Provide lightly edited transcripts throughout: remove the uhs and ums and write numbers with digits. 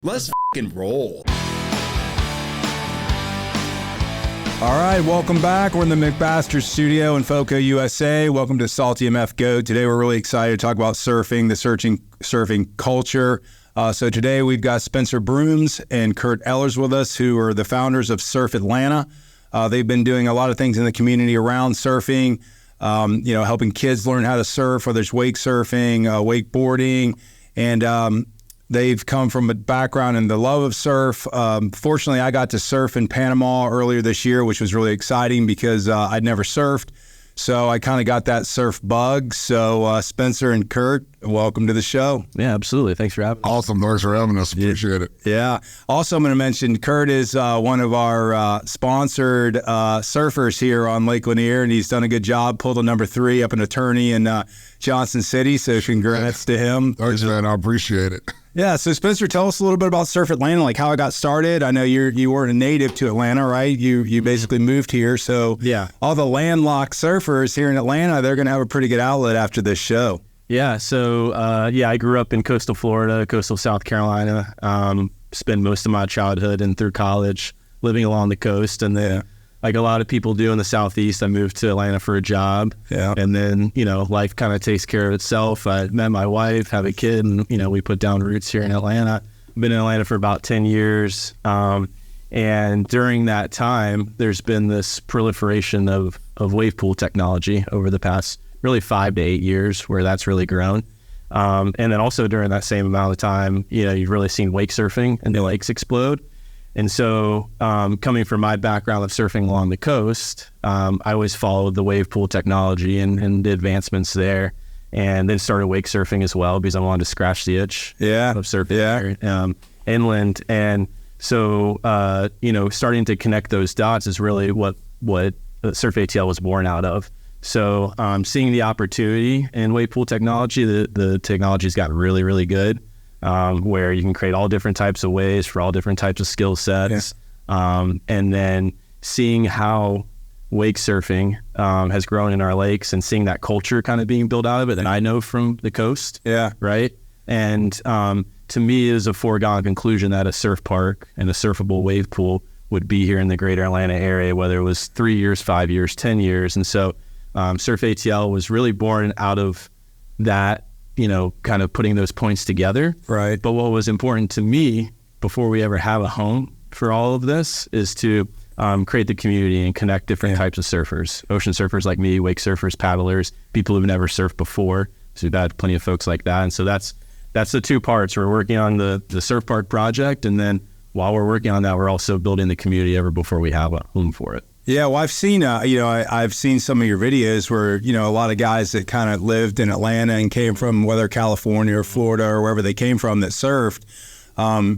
Let's f***ing roll. All right, welcome back. We're in the McBaster studio in Foco, USA. Welcome to SaltyMF Go. Today we're really excited to talk about surfing, the surfing culture. So today we've got Spencer Broome and Kurt Ehlers with us, who are the founders of Surf Atlanta. They've been doing a lot of things in the community around surfing, helping kids learn how to surf, whether it's wake surfing, wakeboarding, and they've come from a background in the love of surf. Fortunately, I got to surf in Panama earlier this year, which was really exciting because I'd never surfed. So I kind of got that surf bug. So Spencer and Kurt, welcome to the show. Yeah, absolutely. Thanks for having us. Awesome. Thanks for having us. Appreciate it. Yeah. Also, I'm going to mention Kurt is one of our sponsored surfers here on Lake Lanier, and he's done a good job. Pulled a number 3 up an attorney in Johnson City. So congrats to him. Thanks, man. I appreciate it. Yeah, so Spencer, tell us a little bit about Surf Atlanta, like how it got started. I know you weren't a native to Atlanta, right? You basically moved here, so yeah, all the landlocked surfers here in Atlanta, they're going to have a pretty good outlet after this show. Yeah, so I grew up in coastal Florida, coastal South Carolina. Spent most of my childhood and through college living along the coast, and then like a lot of people do in the Southeast, I moved to Atlanta for a job. Yeah. And then, life kind of takes care of itself. I met my wife, have a kid, and, we put down roots here in Atlanta. Been in Atlanta for about 10 years. And during that time, there's been this proliferation of wave pool technology over the past really 5 to 8 years where that's really grown. And then also during that same amount of time, you've really seen wake surfing and the lakes explode. And so coming from my background of surfing along the coast, I always followed the wave pool technology and the advancements there, and then started wake surfing as well because I wanted to scratch the itch of surfing inland. And so, starting to connect those dots is really what Surf ATL was born out of. So seeing the opportunity in wave pool technology, the technology's got really, really good. Where you can create all different types of waves for all different types of skill sets. Yeah. And then seeing how wake surfing has grown in our lakes and seeing that culture kind of being built out of it that I know from the coast. Yeah. Right. And to me, it is a foregone conclusion that a surf park and a surfable wave pool would be here in the greater Atlanta area, whether it was 3 years, 5 years, 10 years. And so Surf ATL was really born out of that, kind of putting those points together. Right. But what was important to me before we ever have a home for all of this is to create the community and connect different types of surfers, ocean surfers like me, wake surfers, paddlers, people who've never surfed before. So we've had plenty of folks like that. And so that's the 2 parts. We're working on the surf park project. And then while we're working on that, we're also building the community ever before we have a home for it. Yeah, well, I've seen, I've seen some of your videos where, a lot of guys that kind of lived in Atlanta and came from whether California or Florida or wherever they came from that surfed.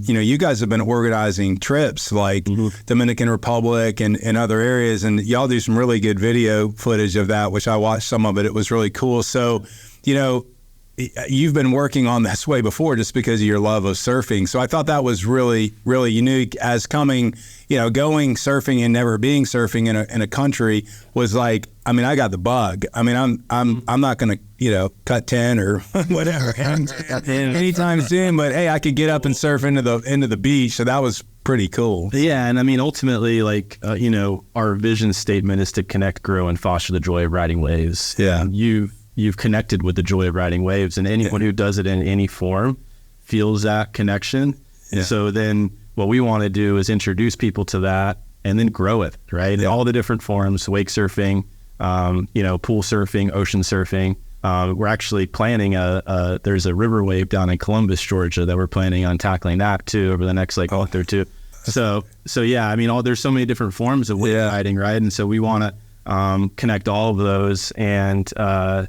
You guys have been organizing trips like Dominican Republic and other areas, and y'all do some really good video footage of that, which I watched some of it. It was really cool. So, you've been working on this way before just because of your love of surfing. So I thought that was really, really unique as coming, going surfing and never being surfing in a country was like, I got the bug. I'm not going to, cut 10 or whatever anytime soon, but hey, I could get up and surf into the beach. So that was pretty cool. Yeah. And ultimately our vision statement is to connect, grow, and foster the joy of riding waves. Yeah. You've connected with the joy of riding waves, and anyone who does it in any form feels that connection. And so then what we want to do is introduce people to that and then grow it, right? Yeah. All the different forms, wake surfing, pool surfing, ocean surfing. We're actually planning there's a river wave down in Columbus, Georgia that we're planning on tackling that too over the next month or two. So yeah, there's so many different forms of wave riding, right? And so we want to connect all of those, and so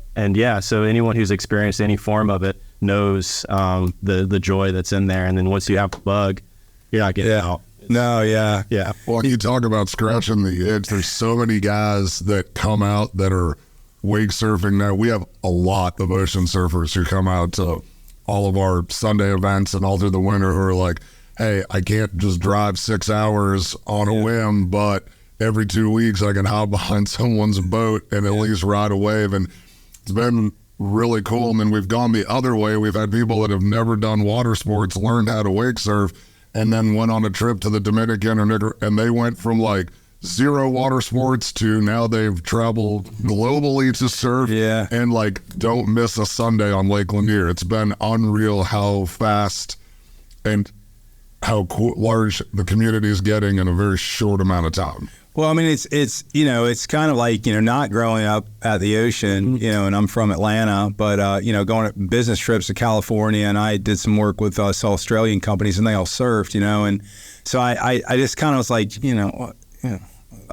anyone who's experienced any form of it knows the joy that's in there. And then once you have the bug, you're not getting out. No, yeah. Well, you talk about scratching the itch. There's so many guys that come out that are wake surfing now. We have a lot of ocean surfers who come out to all of our Sunday events and all through the winter who are like, hey, I can't just drive 6 hours on a whim, but every 2 weeks I can hop behind someone's boat and at least ride a wave. And it's been really cool. And then we've gone the other way. We've had people that have never done water sports learn how to wake surf, and then went on a trip to the Dominican, and they went from like zero water sports to now they've traveled globally to surf, and like don't miss a Sunday on Lake Lanier. It's been unreal how fast and how large the community is getting in a very short amount of time. Well, I mean, it's you know, it's kind of like, you know, not growing up at the ocean, you know, and I'm from Atlanta, but, you know, going on business trips to California, and I did some work with some Australian companies, and they all surfed, you know, and so I just kind of was like, you know, oh,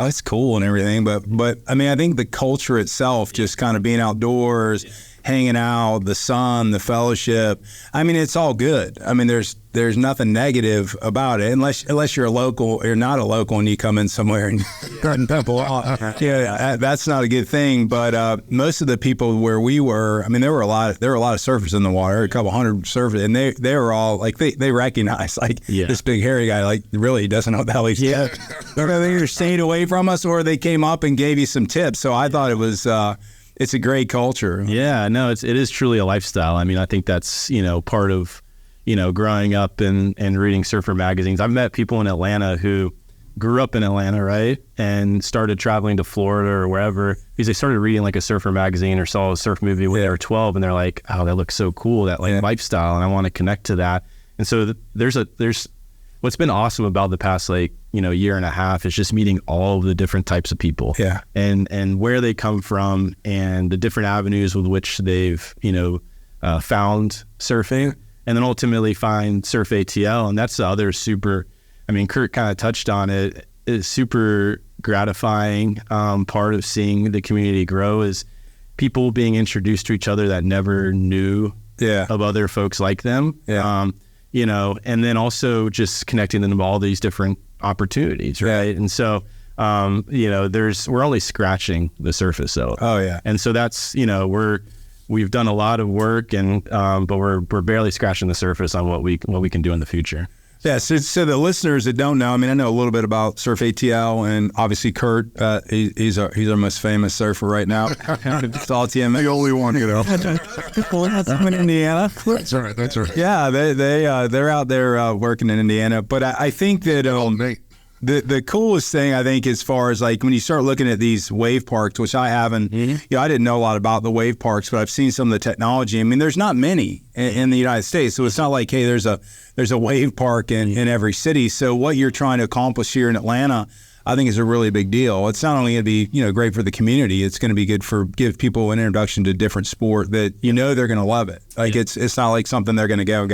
it's cool and everything, but I mean, I think the culture itself, just kind of being outdoors, hanging out, the sun, the fellowship, I mean, it's all good. I mean, there's nothing negative about it, unless you're a local or not a local and you come in somewhere and garden people off. Yeah, that's not a good thing. But most of the people where we were, I mean, there were a lot of surfers in the water, a couple hundred surfers, and they were all like, they recognized like this big hairy guy, like really doesn't know what the hell he's doing. They're either staying away from us or they came up and gave you some tips. So I thought it was. It's a great culture. Yeah, no, it is truly a lifestyle. I mean, I think that's, you know, part of, you know, growing up and reading surfer magazines. I've met people in Atlanta who grew up in Atlanta, right, and started traveling to Florida or wherever because they started reading like a surfer magazine or saw a surf movie when they were 12, and they're like, oh, that looks so cool, that like lifestyle, and I want to connect to that. And so there's what's been awesome about the past, like, you know, year and a half is just meeting all of the different types of people, and where they come from and the different avenues with which they've, you know, found surfing, and then ultimately find Surf ATL. And that's the other super, I mean, Kurt kind of touched on it, is super gratifying part of seeing the community grow is people being introduced to each other that never knew of other folks like them. You know, and then also just connecting them to all these different opportunities, right? And so, you know, we're only scratching the surface, though. And so that's, you know, we've done a lot of work, and but we're barely scratching the surface on what we can do in the future. Yeah, so the listeners that don't know, I mean, I know a little bit about Surf ATL, and obviously Kurt, he's our most famous surfer right now. SaltyMF. The only one, you know. in Indiana. That's right. Yeah, they're out there working in Indiana, but I think that the coolest thing, I think, as far as like when you start looking at these wave parks, which I haven't, you know, I didn't know a lot about the wave parks, but I've seen some of the technology. I mean, there's not many in the United States, so it's not like, hey, there's a wave park in every city. So what you're trying to accomplish here in Atlanta, I think, is a really big deal. It's not only going to be, you know, great for the community, it's going to be good give people an introduction to a different sport that, you know, they're going to love it. Like it's not like something they're going to go,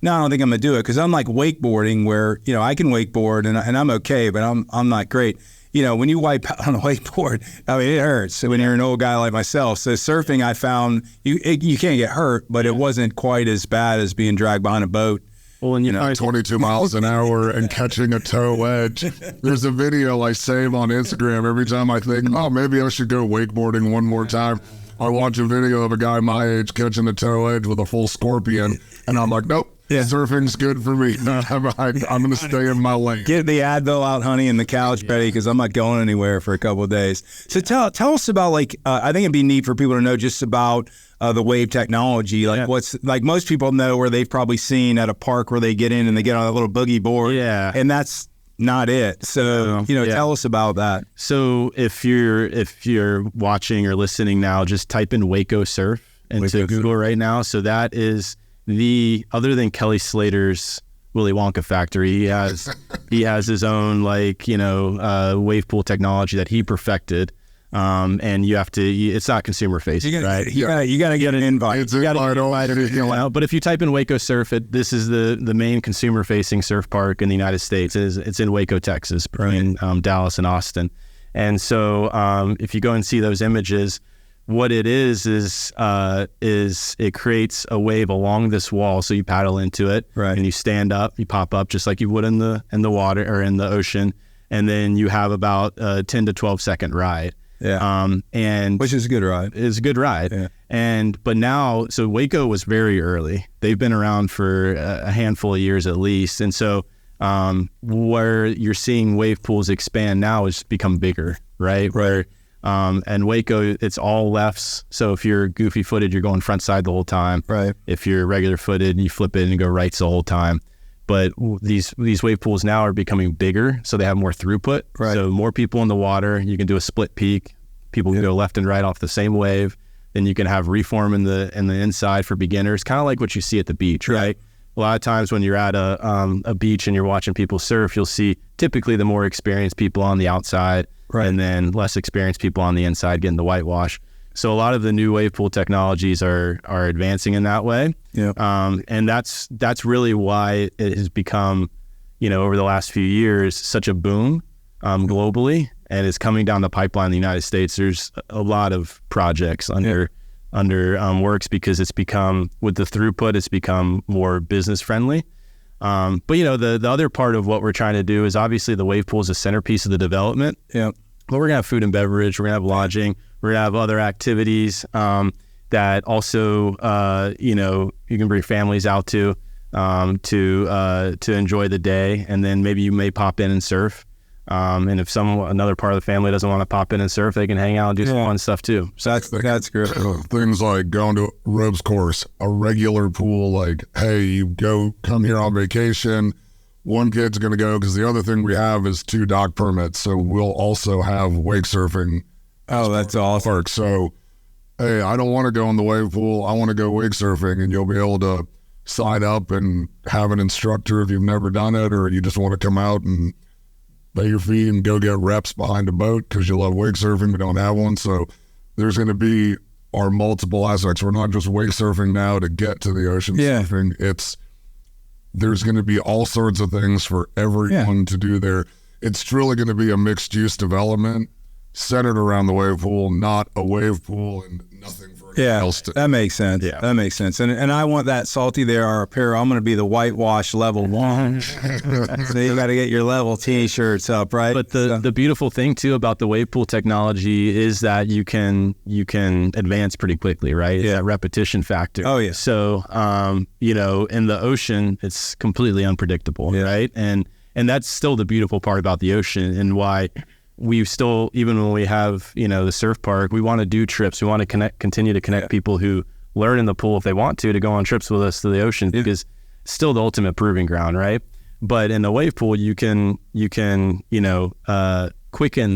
no, I don't think I'm going to do it, because unlike wakeboarding, where, you know, I can wakeboard and I'm okay, but I'm not great. You know, when you wipe out on a wakeboard, I mean, it hurts when you're an old guy like myself. So surfing, I found you can't get hurt, but it wasn't quite as bad as being dragged behind a boat. Well, and you know, 22 miles an hour and catching a toe edge. There's a video I save on Instagram every time I think, oh, maybe I should go wakeboarding one more time. I watch a video of a guy my age catching a toe edge with a full scorpion, and I'm like, nope. Surfing's good for me. I'm going to stay in my lane. Get the Advil out, honey, and the couch ready, because I'm not going anywhere for a couple of days. So tell us about, like, I think it'd be neat for people to know just about the wave technology. Like what's, like, most people know where they've probably seen at a park where they get in and they get on a little boogie board. And that's not it. So, you know, tell us about that. So if you're watching or listening now, just type in Waco Surf into Google right now. So that is other than Kelly Slater's Willy Wonka factory, he has his own, like, you know, wave pool technology that he perfected. And you have to, it's not consumer facing, right? You gotta get an invite. But if you type in Waco Surf, this is the main consumer facing surf park in the United States. It's in Waco, Texas, between Dallas and Austin. And so if you go and see those images, what it is it creates a wave along this wall. So you paddle into it, and you stand up, you pop up just like you would in the water or in the ocean, and then you have about a 10 to 12 second ride. And which is a good ride. It's a good ride. But now, so Waco was very early. They've been around for a handful of years at least, and so where you're seeing wave pools expand now is become bigger, right? Where And Waco, it's all lefts. So if you're goofy footed, you're going front side the whole time. Right. If you're regular footed, you flip it and go rights the whole time. But these wave pools now are becoming bigger, so they have more throughput. Right. So more people in the water. You can do a split peak. People can go left and right off the same wave. Then you can have reform in the inside for beginners, kind of like what you see at the beach, right? A lot of times when you're at a beach and you're watching people surf, you'll see typically the more experienced people on the outside, and then less experienced people on the inside getting the whitewash. So a lot of the new wave pool technologies are advancing in that way. Yeah. And that's really why it has become, over the last few years, such a boom globally, and it's coming down the pipeline in the United States. There's a lot of projects under works because it's become, with the throughput, it's become more business friendly. But the other part of what we're trying to do is obviously the wave pool is a centerpiece of the development. Yeah. But we're gonna have food and beverage. We're gonna have lodging. We're gonna have other activities that also you can bring families out to enjoy the day, and then maybe you may pop in and surf. And if another part of the family doesn't want to pop in and surf, they can hang out and do some fun stuff too. So that's great. Things like going to ropes course, a regular pool, like, hey, you come here on vacation. One kid's going to go, because the other thing we have is 2 dock permits. So we'll also have wake surfing. Oh, that's awesome. Park. So, hey, I don't want to go in the wave pool. I want to go wake surfing, and you'll be able to sign up and have an instructor if you've never done it, or you just want to come out and pay your fee and go get reps behind a boat because you love wake surfing but don't have one. So there's going to be our multiple aspects. We're not just wake surfing now to get to the ocean surfing. There's going to be all sorts of things for everyone to do there. It's truly going to be a mixed use development centered around the wave pool, not a wave pool and nothing for anyone else to. That makes sense. Yeah. That makes sense. And I want that Salty there, our apparel. I'm going to be the whitewash level 1. So you got to get your level T-shirts up, right? But the beautiful thing too about the wave pool technology is that you can advance pretty quickly, right? It's that repetition factor. Oh yeah. So in the ocean, it's completely unpredictable, right? And that's still the beautiful part about the ocean, and why we still, even when we have, the surf park, we want to do trips. We want to continue to connect people who learn in the pool if they want to go on trips with us to the ocean, because it's still the ultimate proving ground, right? But in the wave pool, you can quicken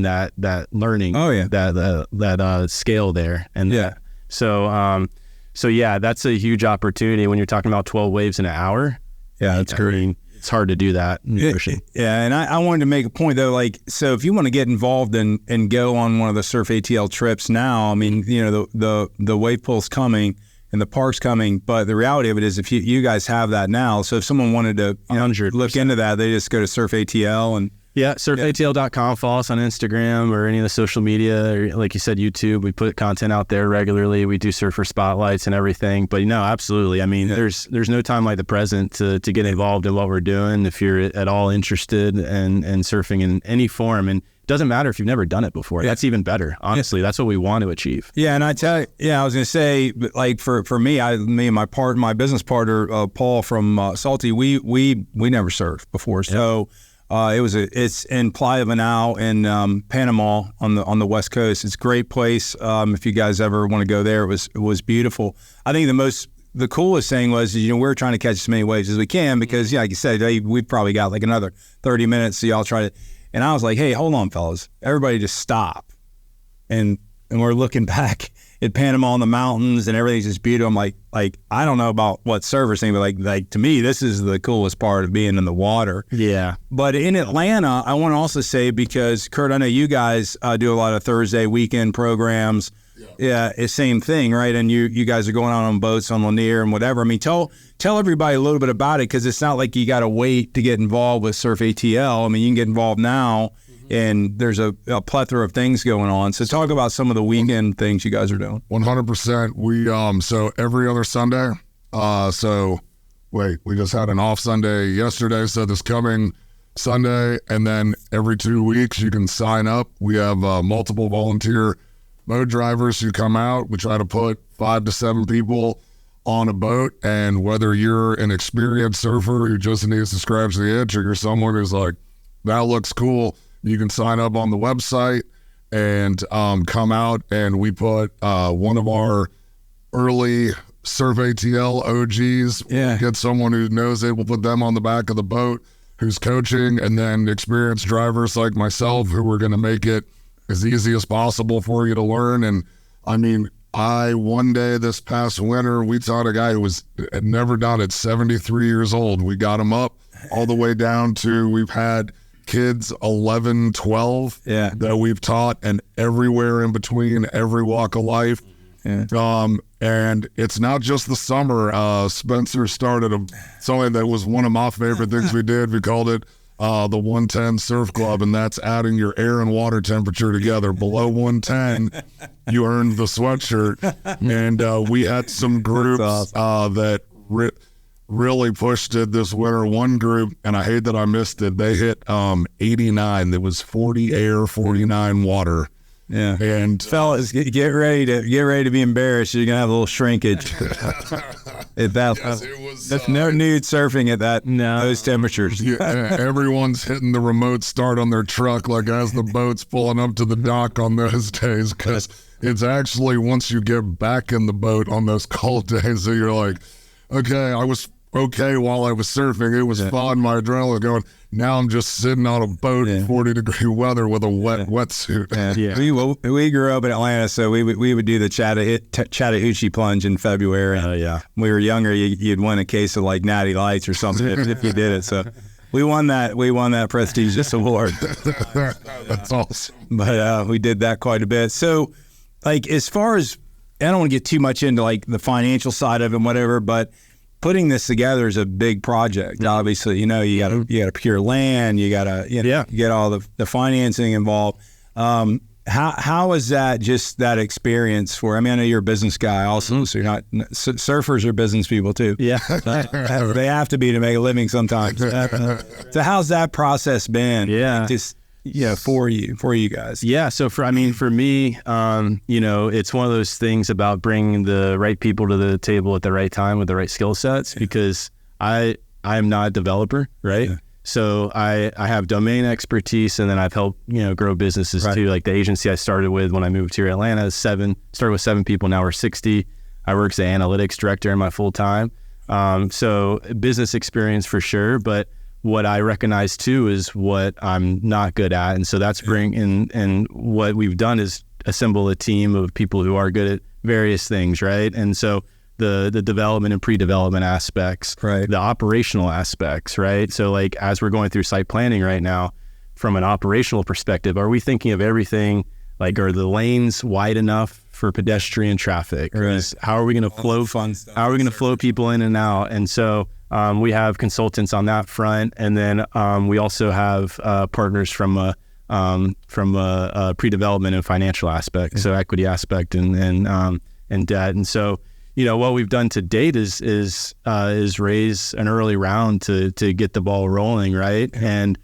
that learning, that scale there, and so that's a huge opportunity when you're talking about 12 waves in an hour. Yeah, that's great. I mean, it's hard to do that in the ocean. Yeah, and I wanted to make a point though, like, so if you want to get involved and go on one of the Surf ATL trips now, I mean, the wave pool's coming and the park's coming, but the reality of it is if you guys have that now, so if someone wanted to look into that, they just go to Surf ATL and surfatl.com, follow us on Instagram or any of the social media, or like you said, YouTube. We put content out there regularly. We do surfer spotlights and everything. But absolutely. I mean, there's no time like the present to get involved in what we're doing if you're at all interested in surfing in any form. And it doesn't matter if you've never done it before. That's even better. Honestly, that's what we want to achieve. Yeah, and I tell you, I was going to say, like for me and my business partner, Paul from Salty, we never surfed before. So it's in Playa Venal in Panama on the West Coast. It's a great place. If you guys ever want to go there, it was beautiful. I think the coolest thing was, we're trying to catch as many waves as we can because, like you said, we've probably got like another 30 minutes. So y'all try to, and I was like, hey, hold on, fellas, everybody just stop. And we're looking back at Panama on the mountains and everything's just beautiful. I'm like I don't know about what surfers think, but like to me, this is the coolest part of being in the water. Yeah. But in Atlanta, I want to also say, because Kurt, I know you guys do a lot of Thursday weekend programs. Yeah, it's same thing, right? And you guys are going out on boats on Lanier and whatever. I mean, tell everybody a little bit about it, because it's not like you got to wait to get involved with Surf ATL. I mean, you can get involved now. And there's a plethora of things going on. So talk about some of the weekend things you guys are doing. 100%. We so every other Sunday. We just had an off Sunday yesterday. So this coming Sunday, and then every 2 weeks you can sign up. We have multiple volunteer boat drivers who come out. We try to put 5 to 7 people on a boat, and whether you're an experienced surfer who just needs to scratch the itch, or you're someone who's like, that looks cool, you can sign up on the website, and come out, and we put one of our early Surf ATL OGs, get someone who knows it, we'll put them on the back of the boat who's coaching, and then experienced drivers like myself who are going to make it as easy as possible for you to learn. And I mean, one day this past winter, we taught a guy who had never done it, 73 years old. We got him up all the way down to, we've had kids 11, 12 that we've taught, and everywhere in between, every walk of life. And it's not just the summer. Spencer started something that was one of my favorite things we did. We called it the 110 Surf Club, and that's adding your air and water temperature together. Below 110, you earned the sweatshirt. And we had some groups that really pushed it this winter. One group, and I hate that I missed it, they hit 89. There was 40 air, 49 water. Yeah, and fellas, get ready to be embarrassed. You're gonna have a little shrinkage. That's no nude surfing at those temperatures. Everyone's hitting the remote start on their truck, like as the boat's pulling up to the dock on those days, because it's actually once you get back in the boat on those cold days, so you're like, okay, I was okay while I was surfing. It was fun. My adrenaline going. Now I'm just sitting on a boat in 40-degree weather with a wetsuit. We grew up in Atlanta, so we would do the Chattahoochee plunge in February. When we were younger, you'd win a case of like Natty Lights or something if you did it. So we won that prestigious award. That's awesome. But we did that quite a bit. So, like, as far as, I don't want to get too much into like the financial side of it and whatever, but putting this together is a big project. Obviously, you got to procure land, you got to get all the financing involved. How is that, just that experience for? I mean, I know you're a business guy also, so you're not, surfers are business people too. Yeah, they have to be to make a living sometimes. So how's that process been? For you guys. Yeah. So for me, it's one of those things about bringing the right people to the table at the right time with the right skill sets, because I'm not a developer, right? Yeah. So I have domain expertise, and then I've helped, grow businesses too. Like the agency I started with when I moved here to Atlanta, started with 7 people, now we're 60. I work as an analytics director in my full time. So business experience for sure, but what I recognize too is what I'm not good at. And so that's and what we've done is assemble a team of people who are good at various things, right? And so the development and pre-development aspects, the operational aspects, right? So like as we're going through site planning right now, from an operational perspective, are we thinking of everything, like are the lanes wide enough for pedestrian traffic? Right. How are we going to flow fun stuff? How are we going to flow people in and out? And so we have consultants on that front, and then we also have partners from a pre-development and financial aspect, so equity aspect and debt. And so, what we've done to date is raise an early round to get the ball rolling, right? And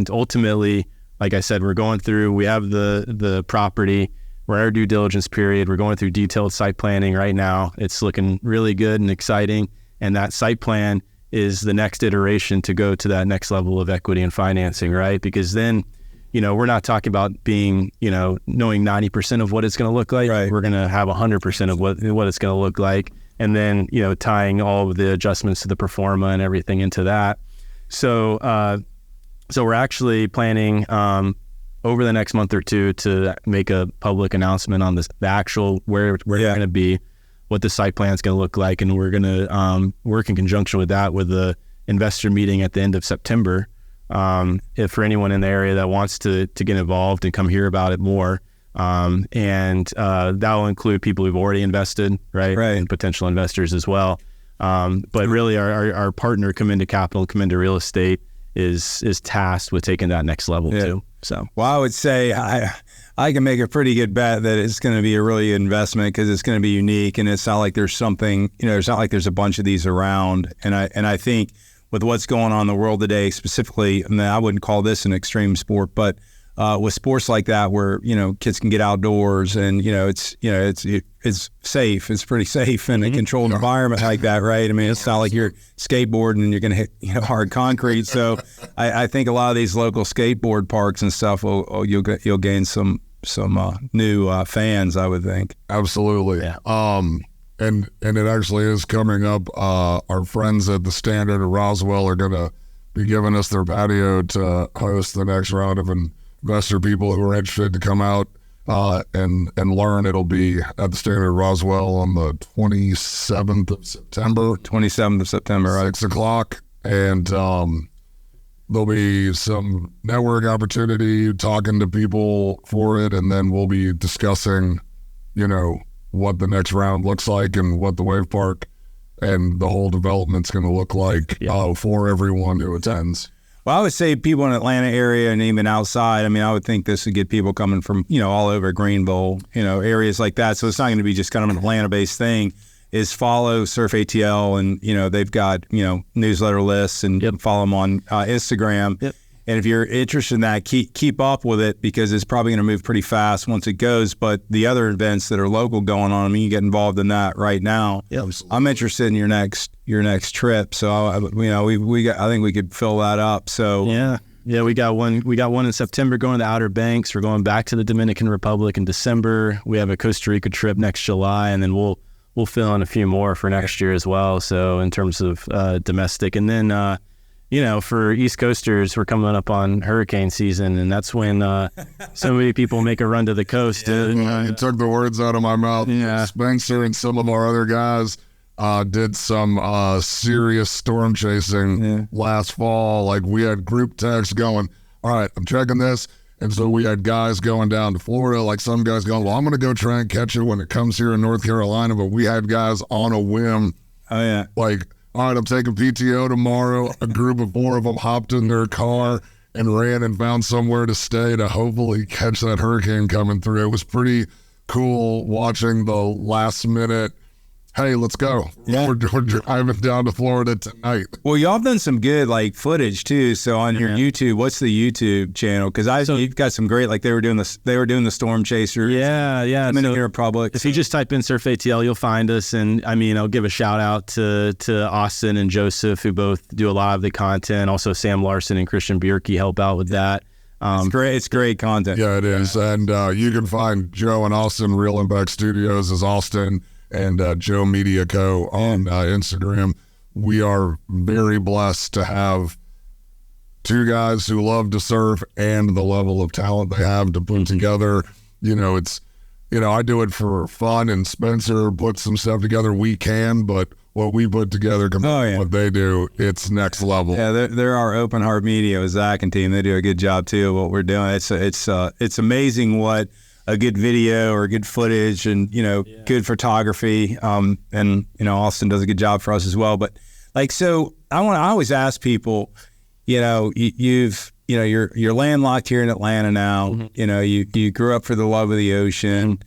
ultimately, like I said, we have the property. We're in our due diligence period. We're going through detailed site planning right now. It's looking really good and exciting. And that site plan is the next iteration to go to that next level of equity and financing, right? Because then, we're not talking about being, knowing 90% of what it's going to look like. Right. We're going to have 100% of what it's going to look like. And then, tying all of the adjustments to the pro forma and everything into that. So we're actually planning over the next month or two to make a public announcement on the actual where we're going to be, what the site plan is going to look like, and we're going to work in conjunction with that with the investor meeting at the end of September. If for anyone in the area that wants to get involved and come hear about it more, and that will include people who've already invested, right, and potential investors as well. But really, our partner, Commenda Capital, Commenda Real Estate, is tasked with taking that next level too. So, well, I would say I can make a pretty good bet that it's going to be a really good investment, because it's going to be unique, and it's not like there's something, it's not like there's a bunch of these around. And I think with what's going on in the world today, specifically, I wouldn't call this an extreme sport, but with sports like that, where kids can get outdoors, and it's safe. It's pretty safe in a controlled environment like that, right? I mean, it's not like you're skateboarding and you're going to hit hard concrete. So I think a lot of these local skateboard parks and stuff you'll gain some new fans, I would think. Absolutely. Yeah. And it actually is coming up. Our friends at the Standard of Roswell are going to be giving us their patio to host the next round of investor people who are interested to come out and learn. It'll be at the Standard of Roswell on the 27th of September. 27th of September, right? 6 o'clock. And there'll be some network opportunity, talking to people for it, and then we'll be discussing, what the next round looks like and what the wave park and the whole development's going to look like for everyone who attends. Well, I would say people in the Atlanta area and even outside, I would think this would get people coming from, all over Greenville, areas like that. So it's not going to be just kind of an Atlanta-based thing. Is follow Surf ATL, and, they've got, newsletter lists, and follow them on Instagram. Yep. And if you're interested in that, keep up with it, because it's probably going to move pretty fast once it goes. But the other events that are local going on, you get involved in that right now. Yep. I'm interested in your next trip. So I think we could fill that up. So yeah, we got one in September going to the Outer Banks. We're going back to the Dominican Republic in December. We have a Costa Rica trip next July, and then we'll fill in a few more for next year as well. So in terms of domestic, and then for East Coasters, we're coming up on hurricane season, and that's when so many people make a run to the coast. You took the words out of my mouth. Yeah. Spencer and some of our other guys did some serious storm chasing last fall. Like, we had group texts going, all right, I'm checking this. And so we had guys going down to Florida, like some guys going, well, I'm going to go try and catch it when it comes here in North Carolina. But we had guys on a whim. Oh, yeah. Like, all right, I'm taking PTO tomorrow. A group of 4 of them hopped in their car and ran and found somewhere to stay to hopefully catch that hurricane coming through. It was pretty cool watching the last minute, hey, let's go. Yeah. We're driving down to Florida tonight. Well, y'all have done some good footage too. So on your YouTube, what's the YouTube channel? Because you've got some great, they were doing the storm chasers. Yeah. Dominican Republic. If you just type in Surf ATL, you'll find us. And I'll give a shout out to Austin and Joseph, who both do a lot of the content. Also, Sam Larson and Christian Bierke help out with that. It's great. It's great content. Yeah, it is. And you can find Joe and Austin, Real Impact Studios is Austin, and Joe Media Co. on Instagram. We are very blessed to have 2 guys who love to surf and the level of talent they have to put together. I do it for fun, and Spencer puts some stuff together. We can, but what we put together compared to what they do, it's next level. Yeah, they're our open heart media with Zach and team. They do a good job too of what we're doing. It's amazing what a good video or good footage and good photography, and Austin does a good job for us as well. But so I always ask people, you're landlocked here in Atlanta now. Mm-hmm. You grew up for the love of the ocean.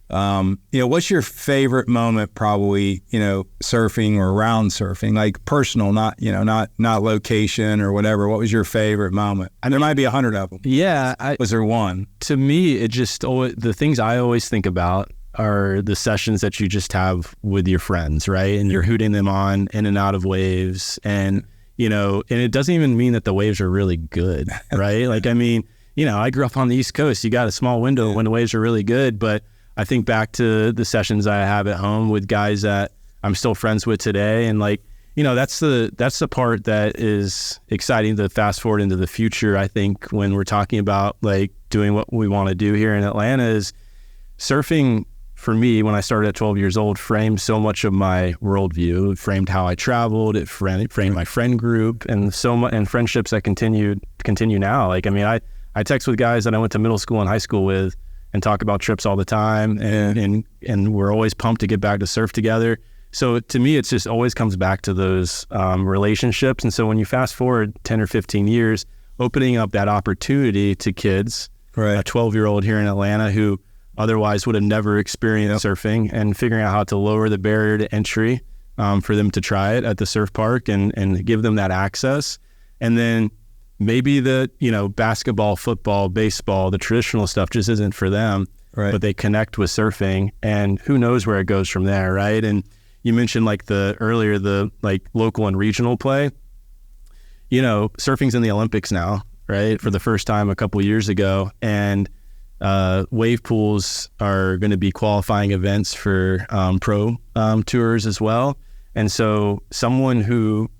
What's your favorite moment? Probably surfing or around surfing, personal, not location or whatever. What was your favorite moment? And there might be 100 of them. Yeah, was there one? To me, it just the things I always think about are the sessions that you just have with your friends, right? And you're hooting them on in and out of waves, and and it doesn't even mean that the waves are really good, right? I grew up on the East Coast. You got a small window when the waves are really good, but I think back to the sessions I have at home with guys that I'm still friends with today. And that's the part that is exciting to fast forward into the future. I think when we're talking about doing what we want to do here in Atlanta, is surfing for me, when I started at 12 years old, framed so much of my worldview. It framed how I traveled. It framed my friend group, and and friendships that continue now. I text with guys that I went to middle school and high school with, and talk about trips all the time, and we're always pumped to get back to surf together. So to me, it's just always comes back to those relationships. And so when you fast forward 10 or 15 years, opening up that opportunity to kids, right, a 12-year-old here in Atlanta who otherwise would have never experienced surfing, and figuring out how to lower the barrier to entry for them to try it at the surf park and give them that access. And then maybe the, basketball, football, baseball, the traditional stuff just isn't for them, right, but they connect with surfing, and who knows where it goes from there, right? And you mentioned the local and regional play. surfing's in the Olympics now, right? For the first time a couple years ago. And wave pools are going to be qualifying events for pro tours as well. And so someone who,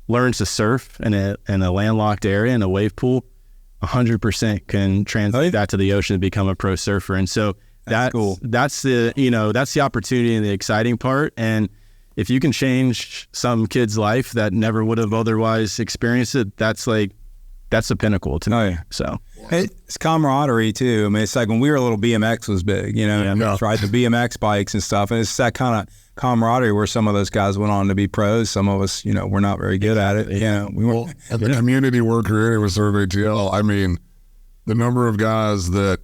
learns to surf in a landlocked area in a wave pool, 100% can translate that to the ocean and become a pro surfer. And so that's cool. That's the opportunity and the exciting part. And if you can change some kid's life that never would have otherwise experienced it, that's the pinnacle to me. So it's camaraderie too. I mean, it's like when we were little, BMX was big, ride the BMX bikes and stuff. And it's that kind of camaraderie where some of those guys went on to be pros. Some of us, we're not very good at it. We weren't. And the community we're creating with Surf ATL, I mean, the number of guys that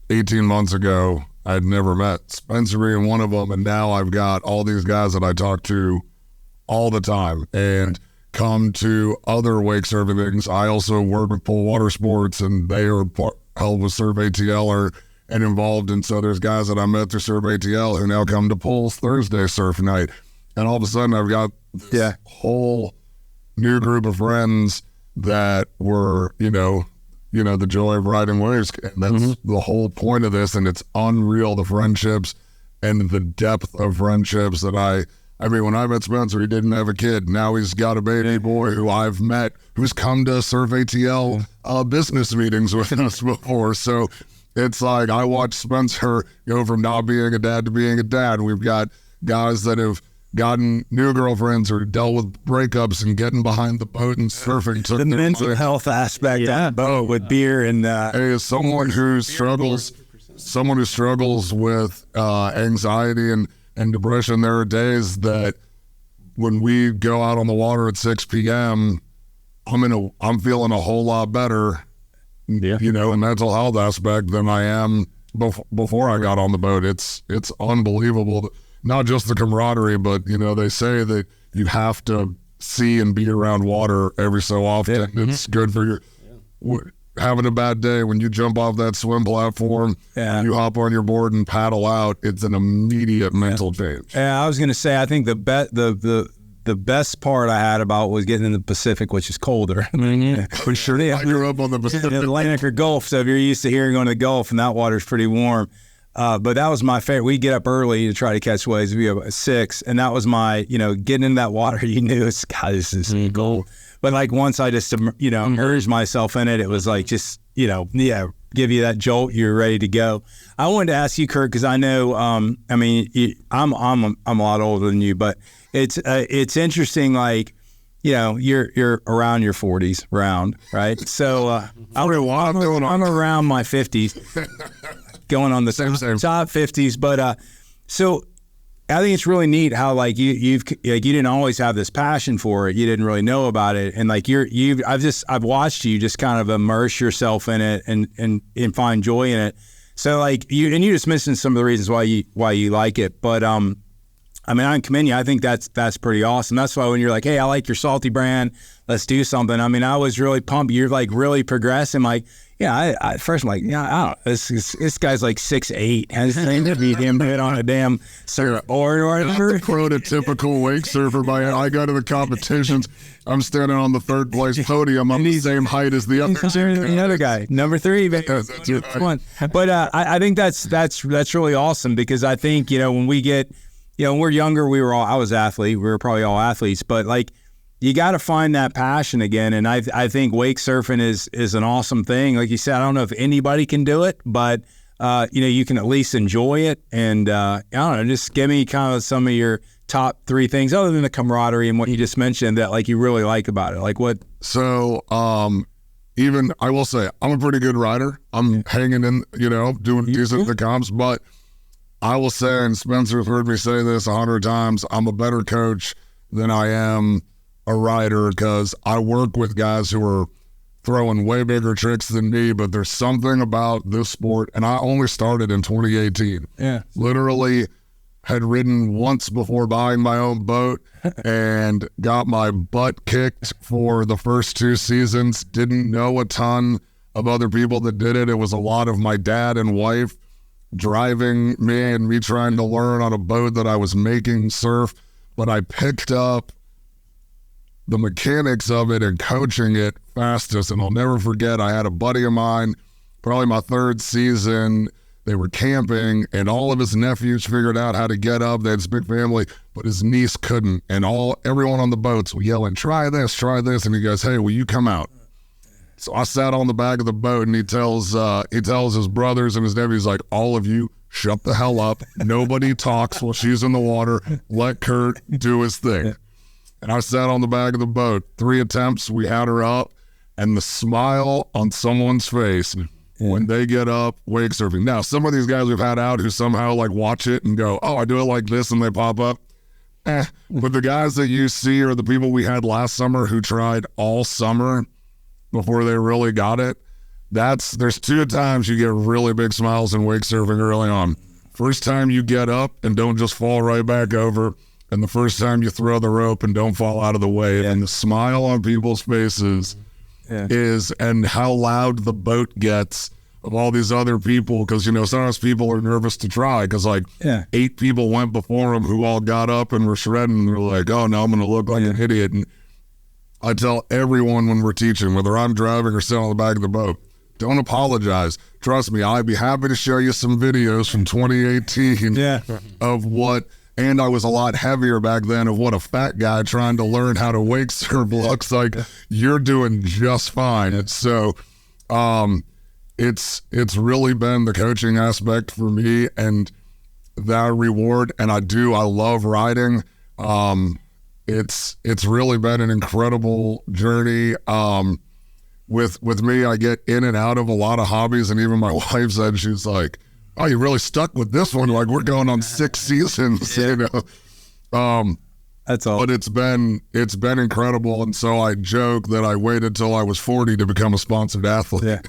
18 months ago I'd never met, Spencer being one of them, and now I've got all these guys that I talk to all the time and come to other wake surfing things. I also work with Pool Water Sports, and they are held with Surf ATL and involved. And so there's guys that I met through Surf ATL who now come to Pool's Thursday surf night. And all of a sudden I've got this whole new group of friends that were, the joy of riding waves. And that's the whole point of this. And it's unreal, the friendships and the depth of friendships that I mean, when I met Spencer, he didn't have a kid. Now he's got a baby boy who I've met, who's come to Surf ATL business meetings with us before. So it's like I watched Spencer go from not being a dad to being a dad. We've got guys that have gotten new girlfriends or dealt with breakups and getting behind the boat and surfing. The mental health aspect on the boat with beer and as someone who struggles with anxiety and depression, there are days that when we go out on the water at 6 p.m., I'm feeling a whole lot better, in mental health aspect than I am before I got on the boat. It's unbelievable. Not just the camaraderie, but they say that you have to see and be around water every so often. It's good for your having a bad day. When you jump off that swim platform, you hop on your board and paddle out, it's an immediate mental change. Yeah, I was going to say, I think the best part I had about was getting in the Pacific, which is colder. For sure. I grew up on the Pacific. The Atlantic or Gulf, so if you're used to hearing going to the Gulf, and that water's pretty warm. But that was my favorite. We'd get up early to try to catch waves. We'd be up at 6, and that was my, getting in that water, this is gold. But like once I just, immersed myself in it, it was like just, give you that jolt. You're ready to go. I wanted to ask you, Kurt, because I know, I'm a lot older than you, but it's interesting. Like, you're around your 40s, right? So I'm around my 50s, going on the top 50s. But so I think it's really neat how like you didn't always have this passion for it. You didn't really know about it, and like I've watched you just kind of immerse yourself in it and find joy in it. So like you just mentioned some of the reasons why you like it, but I commend you. I think that's pretty awesome. That's why when you're like, hey, I like your Salty brand, let's do something. I mean, I was really pumped. You're like really progressing. Like, I first I'm like, I don't know. This guy's like 6'8", has to be him hit on a damn surfboard or whatever. Prototypical wake surfer. I go to the competitions. I'm standing on the third place podium. I'm the same height as the other guy, number 3. Right. But I think that's really awesome, because I think when we get when we're younger, I was an athlete. We were probably all athletes, but like, you got to find that passion again. And I think wake surfing is an awesome thing. Like you said, I don't know if anybody can do it, but you can at least enjoy it. And I don't know, just give me kind of some of your top 3 things other than the camaraderie and what you just mentioned that like you really like about it. Like what? So even I will say I'm a pretty good rider. I'm hanging in, doing decent at the comps, but I will say, and Spencer's heard me say this 100 times, I'm a better coach than I am a rider, because I work with guys who are throwing way bigger tricks than me, but there's something about this sport, and I only started in 2018. Literally had ridden once before buying my own boat and got my butt kicked for the first 2 seasons. Didn't know a ton of other people that did it. It was a lot of my dad and wife driving me and me trying to learn on a boat that I was making surf, but I picked up the mechanics of it and coaching it fastest. And I'll never forget, I had a buddy of mine, probably my third season, they were camping, and all of his nephews figured out how to get up. They had this big family, but his niece couldn't. And everyone on the boats were yelling, try this. And he goes, hey, will you come out? So I sat on the back of the boat, and he tells his brothers and his nephews, like, all of you, shut the hell up. Nobody talks while she's in the water. Let Kurt do his thing. And I sat on the back of the boat. 3 attempts, we had her up, and the smile on someone's face when they get up wake surfing. Now, some of these guys we've had out who somehow like watch it and go, oh, I do it like this, and they pop up. But the guys that you see are the people we had last summer who tried all summer before they really got it. There's 2 times you get really big smiles in wake surfing early on. First time you get up and don't just fall right back over, and the first time you throw the rope and don't fall out of the wave. And the smile on people's faces is, and how loud the boat gets of all these other people, because, you know, sometimes people are nervous to try because, like, 8 people went before them who all got up and were shredding, and they're like, oh, now I'm going to look like an idiot. And I tell everyone when we're teaching, whether I'm driving or sitting on the back of the boat, don't apologize. Trust me, I'd be happy to show you some videos from 2018 of what, and I was a lot heavier back then, of what a fat guy trying to learn how to wake surf looks like. You're doing just fine. And so it's really been the coaching aspect for me and that reward. And I love riding. It's really been an incredible journey. With me, I get in and out of a lot of hobbies, and even my wife said, she's like, oh, you really stuck with this one. Like, we're going on 6 seasons, you know. That's all. But it's been incredible. And so I joke that I waited till I was 40 to become a sponsored athlete. Yeah.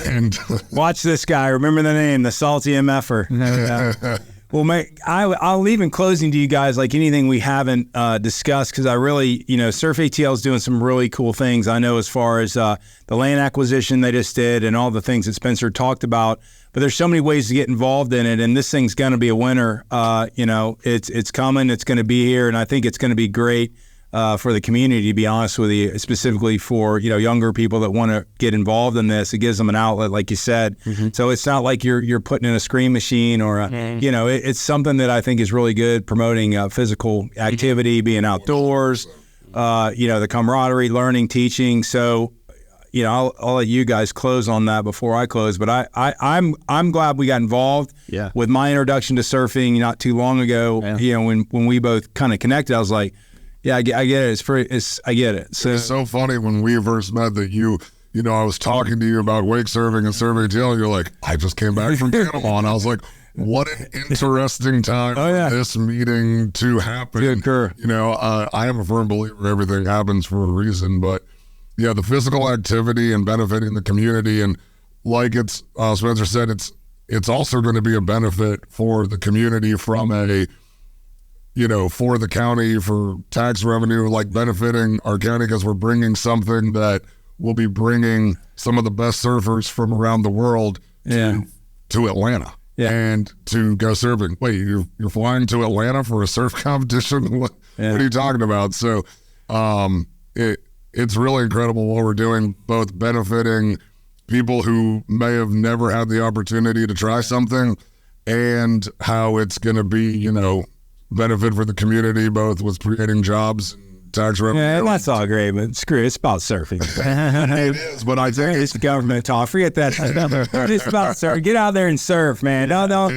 And watch this guy. Remember the name, the SaltyMFer. Well, mate, I'll leave in closing to you guys like anything we haven't discussed, because I really, you know, Surf ATL is doing some really cool things. I know as far as the land acquisition they just did and all the things that Spencer talked about, but there's so many ways to get involved in it, and this thing's going to be a winner. You know, it's coming, it's going to be here, and I think it's going to be great for the community, to be honest with you, specifically for, you know, younger people that want to get involved in this. It gives them an outlet, like you said. So it's not like you're putting in a screen machine or a, you know, it's something that I think is really good, promoting physical activity, being outdoors, you know, the camaraderie, learning, teaching. So, you know, I'll let you guys close on that before I close. But I'm glad we got involved with my introduction to surfing not too long ago. You know, when we both kind of connected, I was like, yeah, I get it. I get it. So it's so funny when we first met that you know, I was talking to you about wake surfing and Surf ATL, and you're like, I just came back from Panama. And I was like, what an interesting time for this meeting to happen. You know, I am a firm believer everything happens for a reason, but yeah, the physical activity and benefiting the community, and like Spencer said, it's also going to be a benefit for the community from a, you know, for the county, for tax revenue, like benefiting our county, because we're bringing something that will be bringing some of the best surfers from around the world to Atlanta and to go surfing. Wait, you're flying to Atlanta for a surf competition? What are you talking about? So it's really incredible what we're doing, both benefiting people who may have never had the opportunity to try something, and how it's going to be, you know, benefit for the community, both with creating jobs and tax revenue. Yeah, and that's all great, but screw it, it's about surfing. It is, but I think it's government talk. Forget that. It's about surf. Get out there and surf, man. No.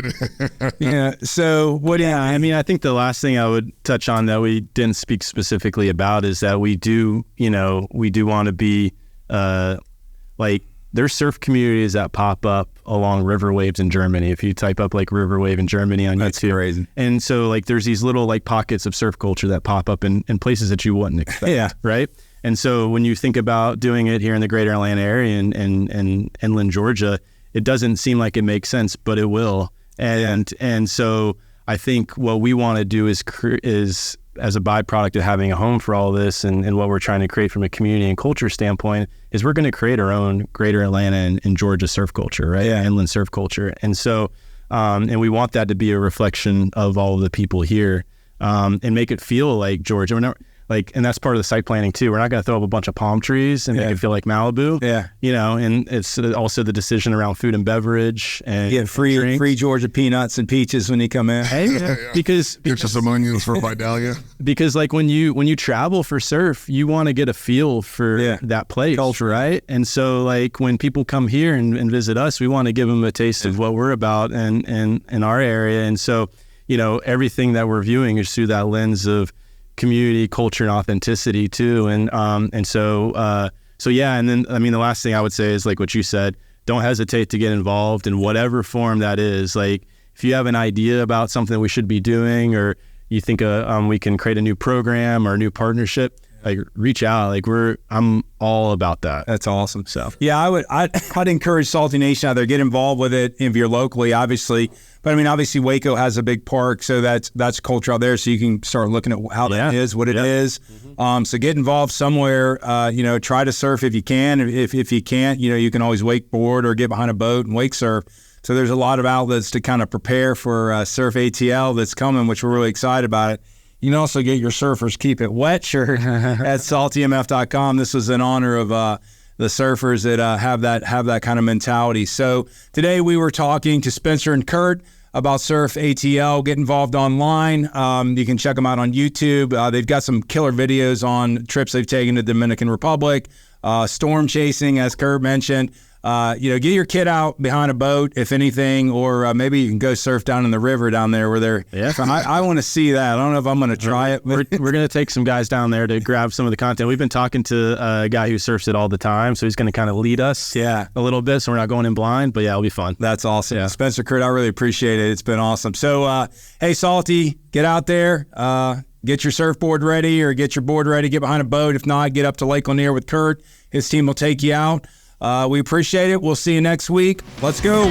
Yeah. So what? Yeah, I mean, I think the last thing I would touch on that we didn't speak specifically about is that we do want to be like, there's surf communities that pop up along river waves in Germany. If you type up like river wave in Germany on That's YouTube. Crazy. And so like there's these little like pockets of surf culture that pop up in places that you wouldn't expect. Right. And so when you think about doing it here in the greater Atlanta area and inland Georgia, it doesn't seem like it makes sense, but it will. And so I think what we want to do is as a byproduct of having a home for all this and what we're trying to create from a community and culture standpoint is we're going to create our own greater Atlanta and Georgia surf culture, right? Inland surf culture. And so, and we want that to be a reflection of all of the people here, and make it feel like Georgia. and that's part of the site planning too. We're not going to throw up a bunch of palm trees and make it feel like Malibu. Yeah. And it's also the decision around food and beverage and get free Georgia peanuts and peaches when you come in. Hey, because get you some onions for Vidalia. Because like when you travel for surf, you want to get a feel for that place, culture, right? And so like when people come here and visit us, we want to give them a taste of what we're about and in our area. And so, everything that we're viewing is through that lens of community, culture, and authenticity too. And so yeah. And then, I mean, the last thing I would say is like what you said, don't hesitate to get involved in whatever form that is. Like if you have an idea about something we should be doing, or you think we can create a new program or a new partnership, like reach out. Like I'm all about that. That's awesome. So yeah, I'd encourage Salty Nation out there, get involved with it if you're locally, obviously. But I mean, obviously Waco has a big park, so that's culture out there. So you can start looking at how that is, what it is. So get involved somewhere. Try to surf if you can. If you can't, you can always wakeboard or get behind a boat and wake surf. So there's a lot of outlets to kind of prepare for Surf ATL that's coming, which we're really excited about it. You can also get your Surfers Keep It Wet shirt at SaltyMF.com. This was in honor of the surfers that have that kind of mentality. So today we were talking to Spencer and Kurt about Surf ATL. Get involved online. You can check them out on YouTube. They've got some killer videos on trips they've taken to the Dominican Republic, storm chasing, as Kurt mentioned. Get your kid out behind a boat, if anything, or maybe you can go surf down in the river down there where they're. Yeah. I want to see that. I don't know if I'm going to try it. We're going to take some guys down there to grab some of the content. We've been talking to a guy who surfs it all the time, so he's going to kind of lead us a little bit, so we're not going in blind, but yeah, it'll be fun. That's awesome. Yeah. Spencer, Kurt, I really appreciate it. It's been awesome. So, hey, Salty, get out there. Get your surfboard ready or get your board ready. Get behind a boat. If not, get up to Lake Lanier with Kurt. His team will take you out. We appreciate it. We'll see you next week. Let's go.